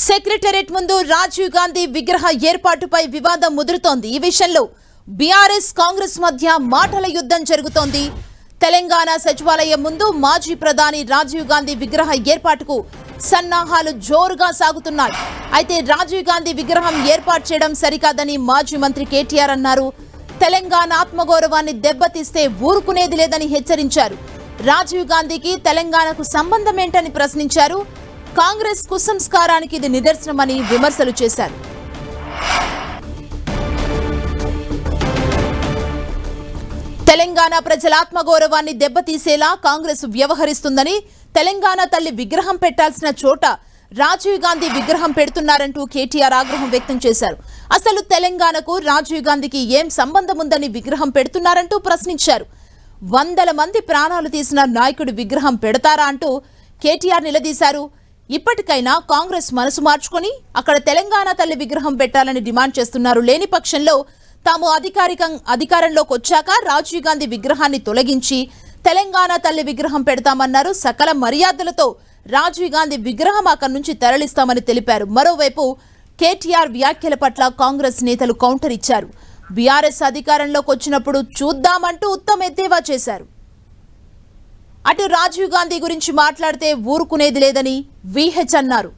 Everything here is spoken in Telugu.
సెక్రటేరియట్ ముందు రాజీవ్ గాంధీ విగ్రహ ఏర్పాటుపై వివాదం ముదురుతోంది. ఈ విషయంలో బీఆర్ఎస్ కాంగ్రెస్ మధ్య మాటల యుద్ధం జరుగుతోంది. తెలంగాణ సచివాలయం ముందు మాజీ ప్రధాని రాజీవ్ గాంధీ విగ్రహ ఏర్పాటుకు సన్నాహాలు జోరుగా సాగుతున్నాయి. అయితే రాజీవ్ గాంధీ విగ్రహం ఏర్పాటు చేయడం సరికాదని మాజీ మంత్రి కేటీఆర్ అన్నారు. తెలంగాణ ఆత్మగౌరవాన్ని దెబ్బతీస్తే ఊరుకునేది లేదని హెచ్చరించారు. రాజీవ్ గాంధీకి తెలంగాణకు సంబంధం ఏంటని ప్రశ్నించారు. కాంగ్రెస్ కుసంస్కారానికి ఇది నిదర్శనమని విమర్శలు చేశారు. తెలంగాణ ప్రజల ఆత్మగౌరవాన్ని దెబ్బతీసేలా కాంగ్రెస్ వ్యవహరిస్తుందని, తెలంగాణ తల్లి విగ్రహం పెట్టాల్సిన చోట రాజీవ్ గాంధీ విగ్రహం పెడుతున్నారంటూ కేటీఆర్ ఆగ్రహం వ్యక్తం చేశారు. అసలు తెలంగాణకు రాజీవ్ గాంధీకి ఏం సంబంధం ఉందని విగ్రహం పెడుతున్నారంటూ ప్రశ్నించారు. వందల మంది ప్రాణాలు తీసిన నాయకుడి విగ్రహం పెడతారా అంటూ కేటీఆర్ నిలదీశారు. ఇప్పటికైనా కాంగ్రెస్ మనసు మార్చుకొని అక్కడ తెలంగాణ తల్లి విగ్రహం పెట్టాలని డిమాండ్ చేస్తున్నారు. లేని పక్షంలో తాము అధికారంలోకి వచ్చాక రాజీవ్ గాంధీ విగ్రహాన్ని తొలగించి తెలంగాణ తల్లి విగ్రహం పెడతామన్నారు. సకల మర్యాదలతో రాజీవ్ గాంధీ విగ్రహం అక్కడి నుంచి తరలిస్తామని తెలిపారు. మరోవైపు కేటీఆర్ వ్యాఖ్యల పట్ల కాంగ్రెస్ నేతలు కౌంటర్ ఇచ్చారు. బీఆర్ఎస్ అధికారంలోకి వచ్చినప్పుడు చూద్దామంటూ ఉత్తమ్ ఎద్దేవా చేశారు. అటు రాజీవ్ గాంధీ గురించి మాట్లాడితే ఊరుకునేది లేదని వీహెచ్ అన్నారు.